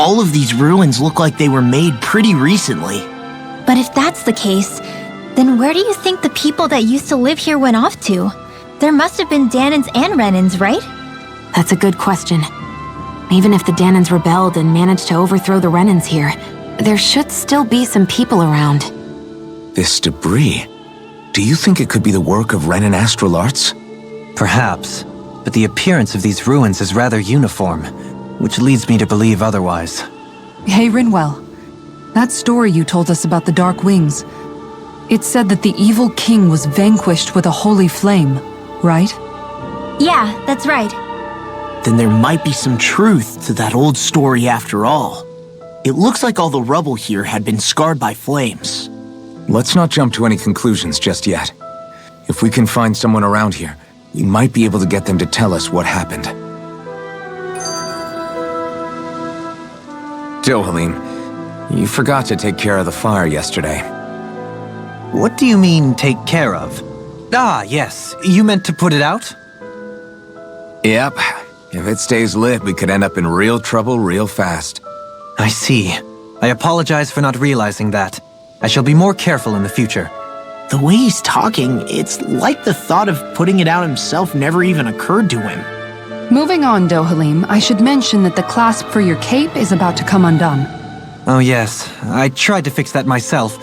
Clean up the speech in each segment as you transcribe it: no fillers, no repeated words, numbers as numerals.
All of these ruins look like they were made pretty recently. But if that's the case, then where do you think the people that used to live here went off to? There must have been Danans and Renans, right? That's a good question. Even if the Danans rebelled and managed to overthrow the Renans here, there should still be some people around. This debris, do you think it could be the work of Renan astral arts? Perhaps, but the appearance of these ruins is rather uniform, which leads me to believe otherwise. Hey, Rinwell. That story you told us about the Dark Wings, it said that the evil king was vanquished with a holy flame, right? Yeah, that's right. Then there might be some truth to that old story after all. It looks like all the rubble here had been scarred by flames. Let's not jump to any conclusions just yet. If we can find someone around here, we might be able to get them to tell us what happened. Dohalim, you forgot to take care of the fire yesterday. What do you mean, take care of? Ah, yes. You meant to put it out? Yep. If it stays lit, we could end up in real trouble real fast. I see. I apologize for not realizing that. I shall be more careful in the future. The way he's talking, it's like the thought of putting it out himself never even occurred to him. Moving on, Dohalim, I should mention that the clasp for your cape is about to come undone. Oh yes, I tried to fix that myself,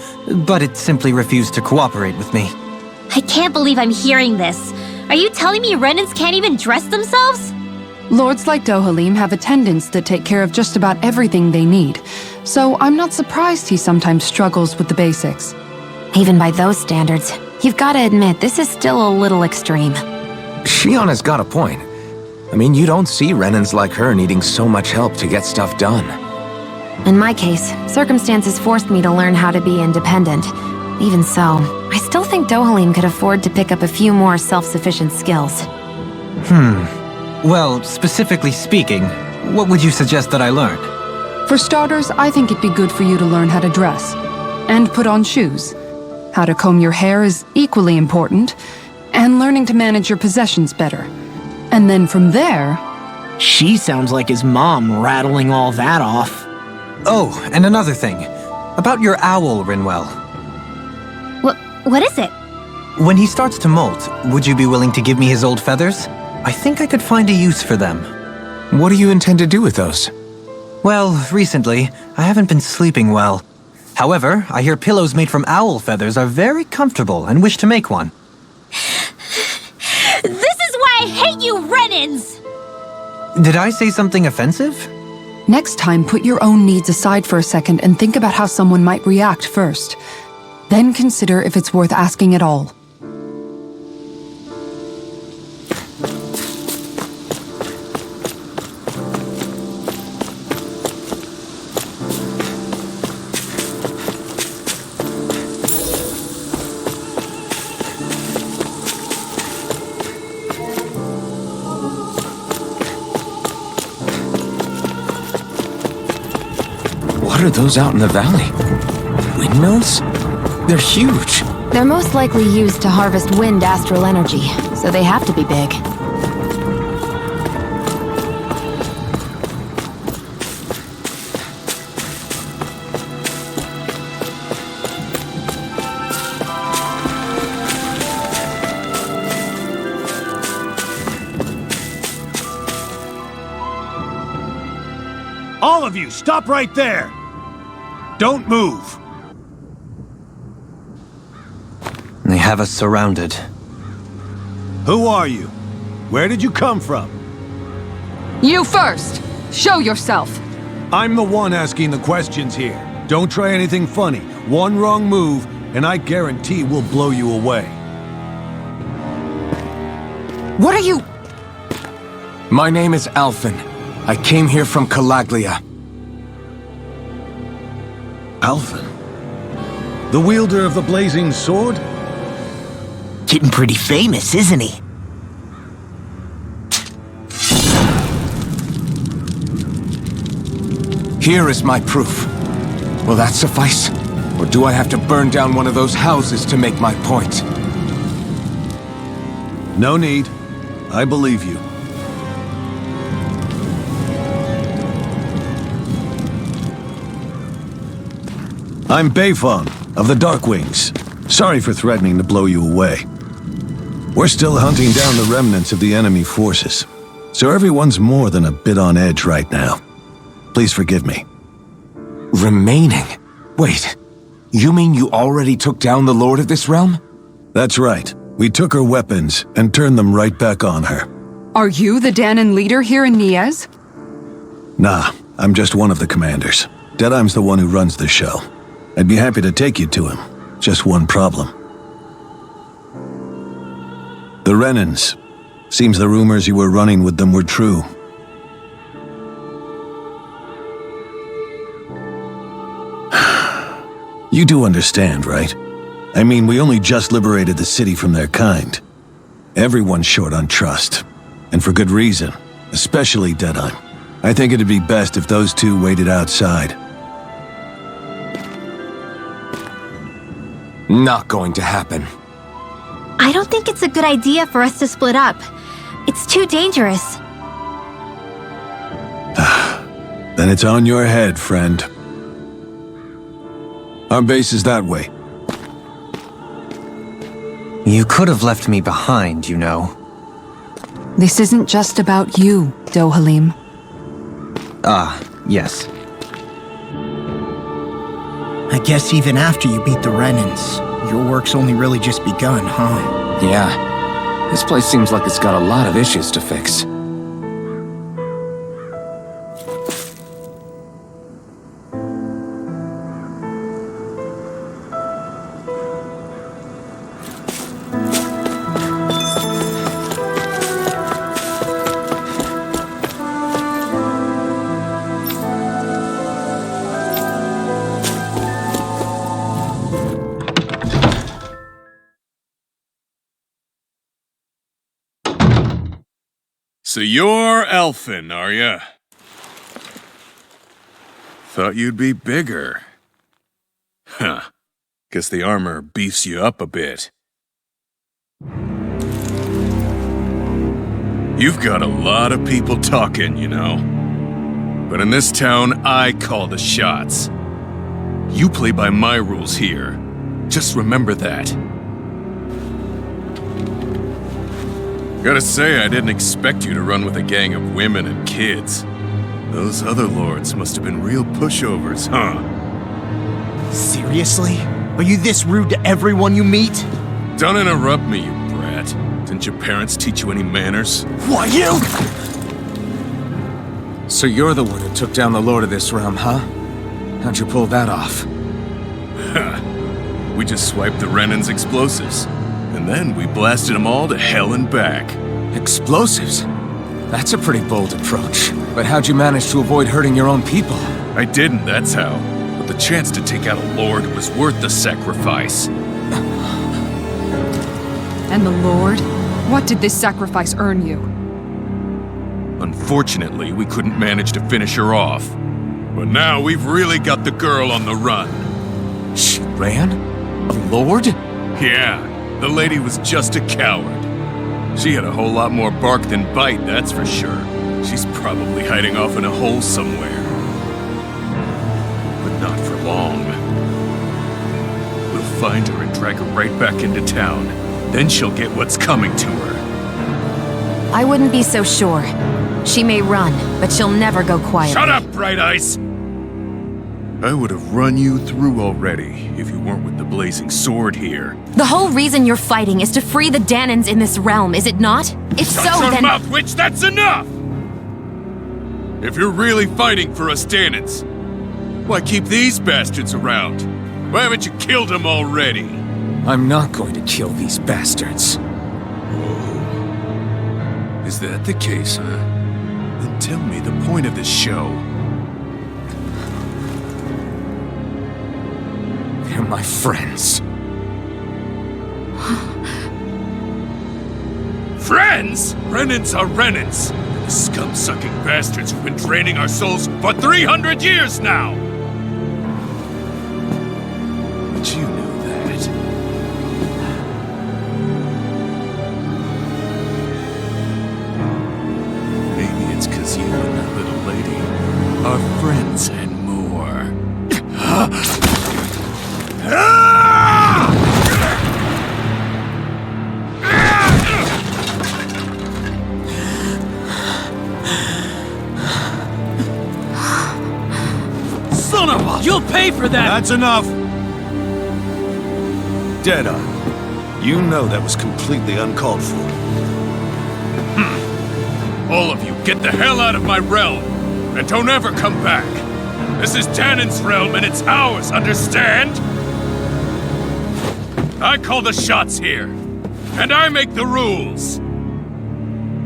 but it simply refused to cooperate with me. I can't believe I'm hearing this. Are you telling me Renans can't even dress themselves? Lords like Dohalim have attendants that take care of just about everything they need, so I'm not surprised he sometimes struggles with the basics. Even by those standards, you've got to admit this is still a little extreme. Shionna's got a point. I mean, you don't see Renans like her needing so much help to get stuff done. In my case, circumstances forced me to learn how to be independent. Even so, I still think Dohalim could afford to pick up a few more self-sufficient skills. Well, specifically speaking, what would you suggest that I learn? For starters, I think it'd be good for you to learn how to dress. And put on shoes. How to comb your hair is equally important. And learning to manage your possessions better. And then from there... She sounds like his mom rattling all that off. Oh, and another thing. About your owl, Rinwell. What is it? When he starts to molt, would you be willing to give me his old feathers? I think I could find a use for them. What do you intend to do with those? Well, recently, I haven't been sleeping well. However, I hear pillows made from owl feathers are very comfortable and wish to make one. This is why I hate you, Renans! Did I say something offensive? Next time, put your own needs aside for a second and think about how someone might react first. Then consider if it's worth asking at all. What are those out in the valley? Windmills? They're huge. They're most likely used to harvest wind astral energy, so they have to be big. All of you, stop right there! Don't move! They have us surrounded. Who are you? Where did you come from? You first! Show yourself! I'm the one asking the questions here. Don't try anything funny. One wrong move, and I guarantee we'll blow you away. What are you... My name is Alphen. I came here from Calaglia. Alphen? The wielder of the Blazing Sword? Getting pretty famous, isn't he? Here is my proof. Will that suffice? Or do I have to burn down one of those houses to make my point? No need. I believe you. I'm Beifong, of the Darkwings. Sorry for threatening to blow you away. We're still hunting down the remnants of the enemy forces, so everyone's more than a bit on edge right now. Please forgive me. Remaining? Wait, you mean you already took down the Lord of this realm? That's right. We took her weapons and turned them right back on her. Are you the Danon leader here in Niez? Nah, I'm just one of the commanders. Deadeye's the one who runs the show. I'd be happy to take you to him. Just one problem. The Renans. Seems the rumors you were running with them were true. You do understand, right? I mean, we only just liberated the city from their kind. Everyone's short on trust. And for good reason. Especially Deadeye. I think it'd be best if those two waited outside. Not going to happen. I don't think it's a good idea for us to split up. It's too dangerous. Then it's on your head, friend. Our base is that way. You could have left me behind, you know. This isn't just about you, Dohalim. Ah, yes. I guess even after you beat the Renans, your work's only really just begun, huh? Yeah. This place seems like it's got a lot of issues to fix. So you're elfin, are ya? Thought you'd be bigger. Huh. Guess the armor beefs you up a bit. You've got a lot of people talking, you know. But in this town, I call the shots. You play by my rules here. Just remember that. Gotta say, I didn't expect you to run with a gang of women and kids. Those other lords must have been real pushovers, huh? Seriously? Are you this rude to everyone you meet? Don't interrupt me, you brat. Didn't your parents teach you any manners? Why, you? So you're the one who took down the Lord of this realm, huh? How'd you pull that off? We just swiped the Renan's explosives. And then we blasted them all to hell and back. Explosives? That's a pretty bold approach. But how'd you manage to avoid hurting your own people? I didn't, that's how. But the chance to take out a lord was worth the sacrifice. And the Lord? What did this sacrifice earn you? Unfortunately, we couldn't manage to finish her off. But now we've really got the girl on the run. She ran? A lord? Yeah, the lady was just a coward. She had a whole lot more bark than bite, that's for sure. She's probably hiding off in a hole somewhere. But not for long. We'll find her and drag her right back into town. Then she'll get what's coming to her. I wouldn't be so sure. She may run, but she'll never go quietly. Shut up, Bright Eyes! I would have run you through already if you weren't with the Blazing Sword here. The whole reason you're fighting is to free the Danons in this realm, is it not? If Shut so, your then— mouth, witch! That's enough! If you're really fighting for us Danons, why keep these bastards around? Why haven't you killed them already? I'm not going to kill these bastards. Oh. Is that the case, huh? Then tell me the point of this show. They're my friends. Friends? Renans are Renans. The scum-sucking bastards who've been draining our souls for 300 years now! But you knew that. Maybe it's 'cause you and that little lady are friends and more. enough! You'll pay for that! That's enough! Deadeye, you know that was completely uncalled for. All of you, get the hell out of my realm! And don't ever come back! This is Danon's realm and it's ours, understand? I call the shots here. And I make the rules.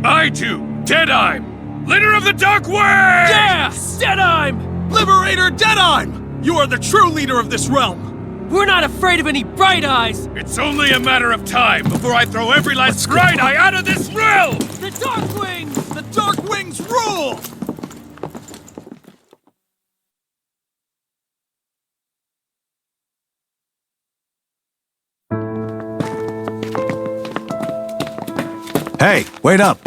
I do, Deadeye, leader of the Dark Wings! Yeah! Deadime! Liberator Deadime! You are the true leader of this realm! We're not afraid of any Bright Eyes! It's only a matter of time before I throw every last Bright Eye out of this realm! The Dark Wings! The Dark Wings rule! Hey, wait up!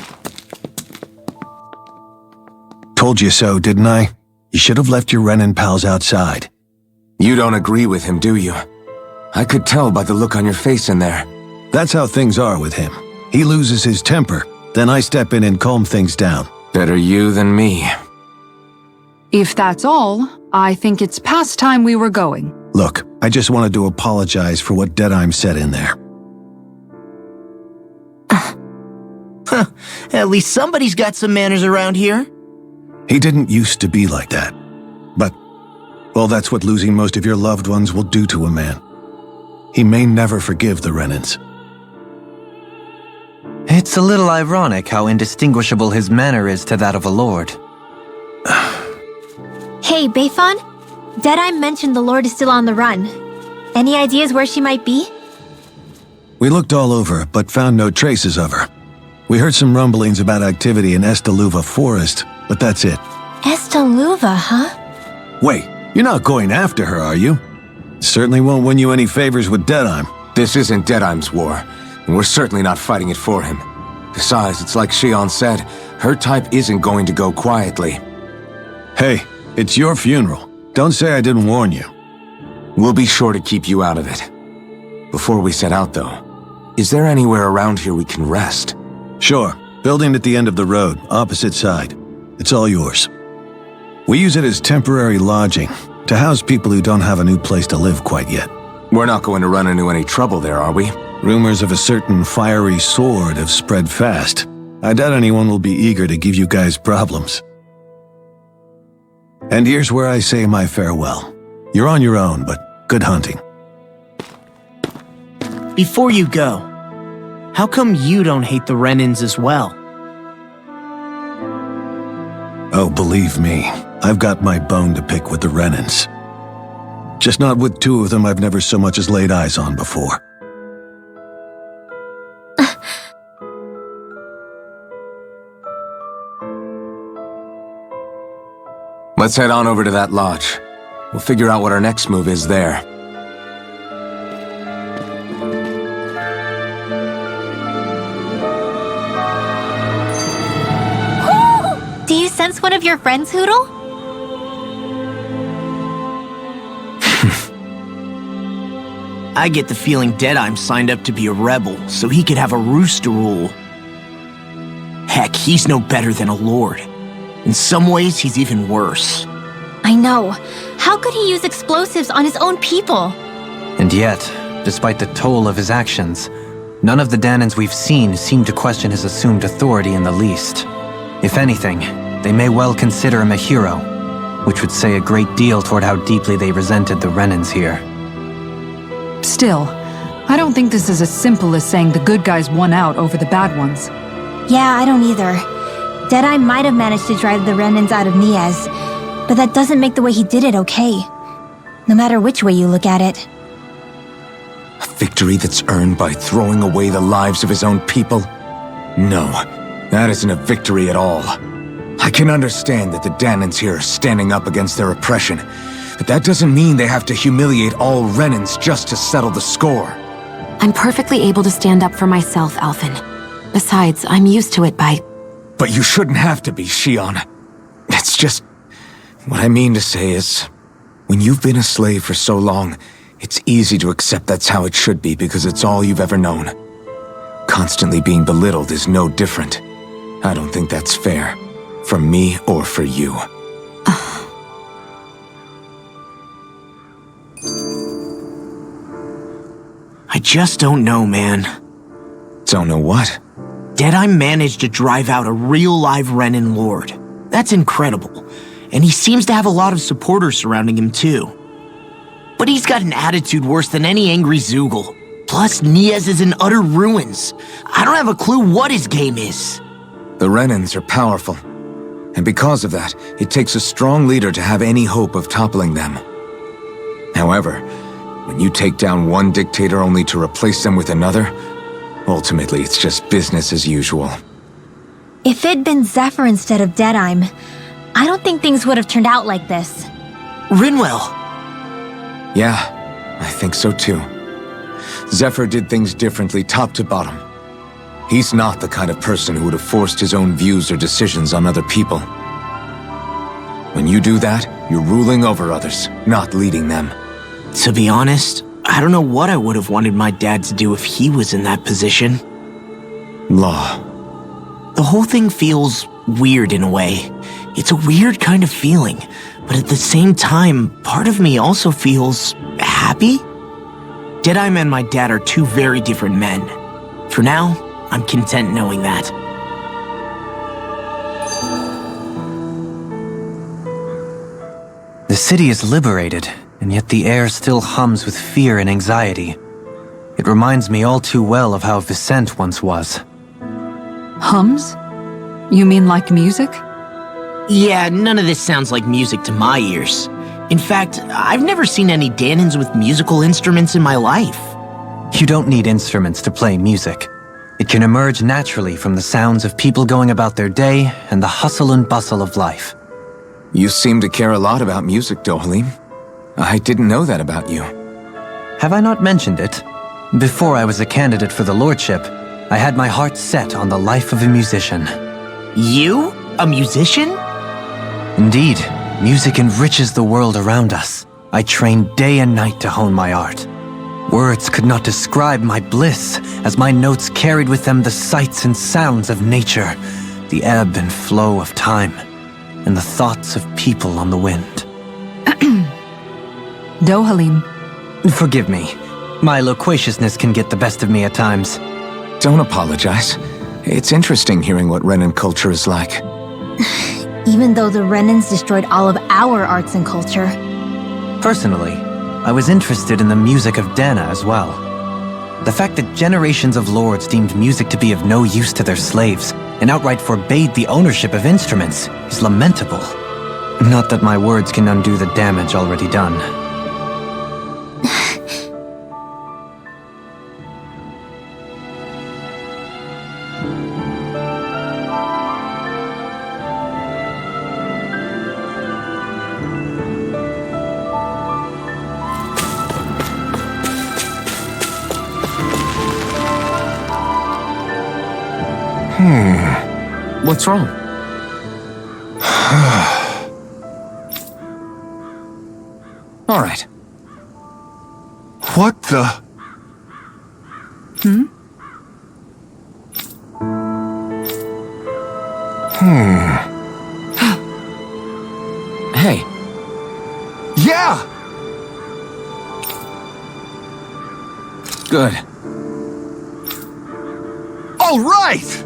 Told you so, didn't I? You should have left your Renin pals outside. You don't agree with him, do you? I could tell by the look on your face in there. That's how things are with him. He loses his temper, then I step in and calm things down. Better you than me. If that's all, I think it's past time we were going. Look, I just wanted to apologize for what Deadeye said in there. At least somebody's got some manners around here. He didn't used to be like that. But, well, that's what losing most of your loved ones will do to a man. He may never forgive the Renins. It's a little ironic how indistinguishable his manner is to that of a lord. Hey, Bayfon? Deadeye mentioned the Lord is still on the run. Any ideas where she might be? We looked all over, but found no traces of her. We heard some rumblings about activity in Estaluva Forest, but that's it. Estaluva, huh? Wait, you're not going after her, are you? Certainly won't win you any favors with Deadeye. This isn't Deadeye's war, and we're certainly not fighting it for him. Besides, it's like Shion said, her type isn't going to go quietly. Hey, it's your funeral. Don't say I didn't warn you. We'll be sure to keep you out of it. Before we set out, though, is there anywhere around here we can rest? Sure. Building at the end of the road, opposite side. It's all yours. We use it as temporary lodging, to house people who don't have a new place to live quite yet. We're not going to run into any trouble there, are we? Rumors of a certain fiery sword have spread fast. I doubt anyone will be eager to give you guys problems. And here's where I say my farewell. You're on your own, but good hunting. Before you go, how come you don't hate the Renins as well? Oh, believe me, I've got my bone to pick with the Renins. Just not with two of them I've never so much as laid eyes on before. Let's head on over to that lodge. We'll figure out what our next move is there. Do you sense one of your friends, Hoodle? I get the feeling Deadeye signed up to be a rebel so he could have a rooster rule. Heck, he's no better than a lord. In some ways, he's even worse. I know. How could he use explosives on his own people? And yet, despite the toll of his actions, none of the Danons we've seen seem to question his assumed authority in the least. If anything, they may well consider him a hero, which would say a great deal toward how deeply they resented the Renins here. Still, I don't think this is as simple as saying the good guys won out over the bad ones. Yeah, I don't either. Deadeye might have managed to drive the Renins out of Niaz, but that doesn't make the way he did it okay. No matter which way you look at it. A victory that's earned by throwing away the lives of his own people? No, that isn't a victory at all. I can understand that the Danons here are standing up against their oppression, but that doesn't mean they have to humiliate all Renins just to settle the score. I'm perfectly able to stand up for myself, Alphen. Besides, I'm used to it by... But you shouldn't have to be, Shion. It's just... What I mean to say is, when you've been a slave for so long, it's easy to accept that's how it should be because it's all you've ever known. Constantly being belittled is no different. I don't think that's fair. For me or for you. just don't know, man. Don't know what? Deadeye managed to drive out a real live Renin Lord. That's incredible. And he seems to have a lot of supporters surrounding him too. But he's got an attitude worse than any angry Zoogle. Plus, Niaz is in utter ruins. I don't have a clue what his game is. The Renins are powerful. And because of that, it takes a strong leader to have any hope of toppling them. However, when you take down one dictator only to replace them with another, ultimately it's just business as usual. If it'd been Zephyr instead of Deadeye, I don't think things would have turned out like this. Rinwell. Yeah, I think so too. Zephyr did things differently top to bottom. He's not the kind of person who would have forced his own views or decisions on other people. When you do that, you're ruling over others, not leading them. To be honest, I don't know what I would have wanted my dad to do if he was in that position. Law. The whole thing feels weird in a way. It's a weird kind of feeling, but at the same time, part of me also feels happy. Deadeye and my dad are two very different men. For now, I'm content knowing that. The city is liberated, and yet the air still hums with fear and anxiety. It reminds me all too well of how Vicente once was. Hums? You mean like music? Yeah, none of this sounds like music to my ears. In fact, I've never seen any Danans with musical instruments in my life. You don't need instruments to play music. It can emerge naturally from the sounds of people going about their day and the hustle and bustle of life. You seem to care a lot about music, Dohalim. I didn't know that about you. Have I not mentioned it? Before I was a candidate for the lordship, I had my heart set on the life of a musician. You? A musician? Indeed, music enriches the world around us. I trained day and night to hone my art. Words could not describe my bliss, as my notes carried with them the sights and sounds of nature, the ebb and flow of time, and the thoughts of people on the wind. Dohalim. Forgive me. My loquaciousness can get the best of me at times. Don't apologize. It's interesting hearing what Renin culture is like. Even though the Renins destroyed all of our arts and culture. Personally, I was interested in the music of Dana as well. The fact that generations of lords deemed music to be of no use to their slaves and outright forbade the ownership of instruments is lamentable. Not that my words can undo the damage already done. What's wrong? All right. What the? Hey. Yeah! Good. All right!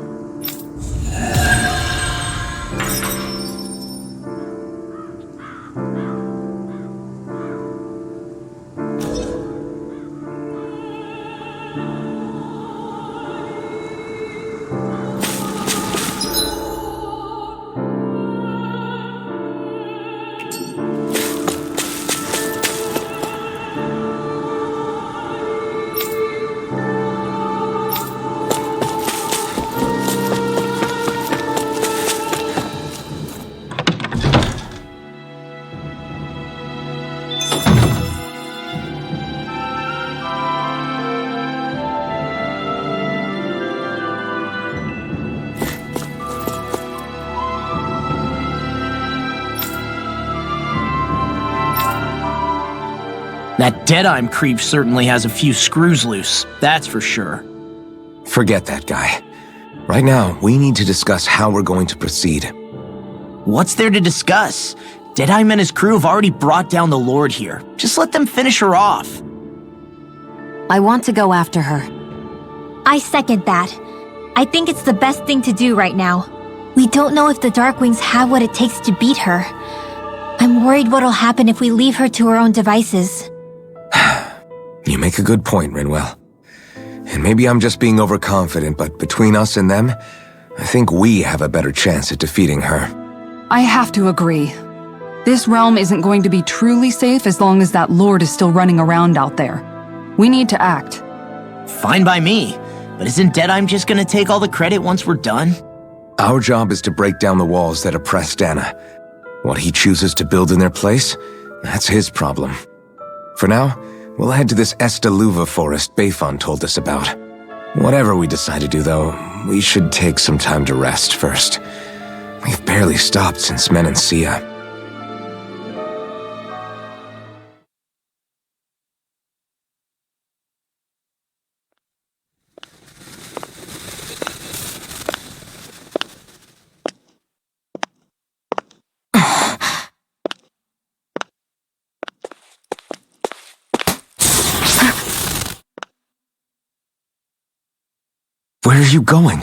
That Deadeye creep certainly has a few screws loose, that's for sure. Forget that guy. Right now, we need to discuss how we're going to proceed. What's there to discuss? Deadeye and his crew have already brought down the Lord here. Just let them finish her off. I want to go after her. I second that. I think it's the best thing to do right now. We don't know if the Darkwings have what it takes to beat her. I'm worried what'll happen if we leave her to her own devices. You make a good point, Rinwell. And maybe I'm just being overconfident, but between us and them, I think we have a better chance at defeating her. I have to agree. This realm isn't going to be truly safe as long as that Lord is still running around out there. We need to act. Fine by me. But isn't Deadeye just gonna take all the credit once we're done? Our job is to break down the walls that oppress Dana. What he chooses to build in their place, that's his problem. For now, we'll head to this Estaluva forest Bayfon told us about. Whatever we decide to do, though, we should take some time to rest first. We've barely stopped since Menancia. Where are you going?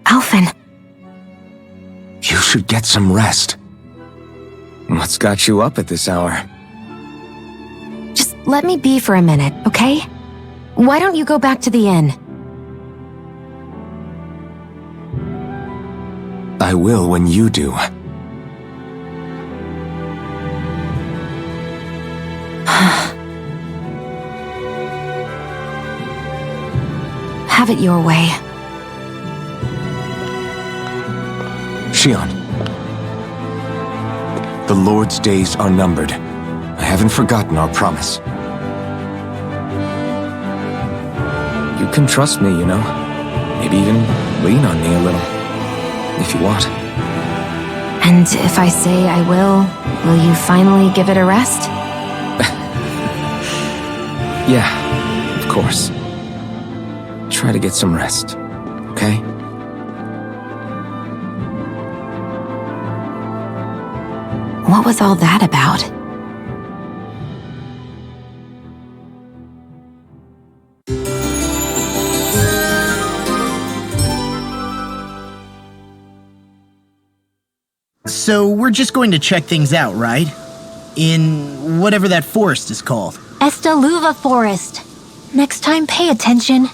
Alphen. You should get some rest. What's got you up at this hour? Just let me be for a minute, okay? Why don't you go back to the inn? I will when you do. Have it your way. Shion. The Lord's days are numbered. I haven't forgotten our promise. You can trust me, you know. Maybe even lean on me a little. If you want. And if I say I will you finally give it a rest? Yeah, of course. Try to get some rest, okay? What was all that about? So we're just going to check things out, right? In whatever that forest is called. Estaluva Forest. Next time, pay attention.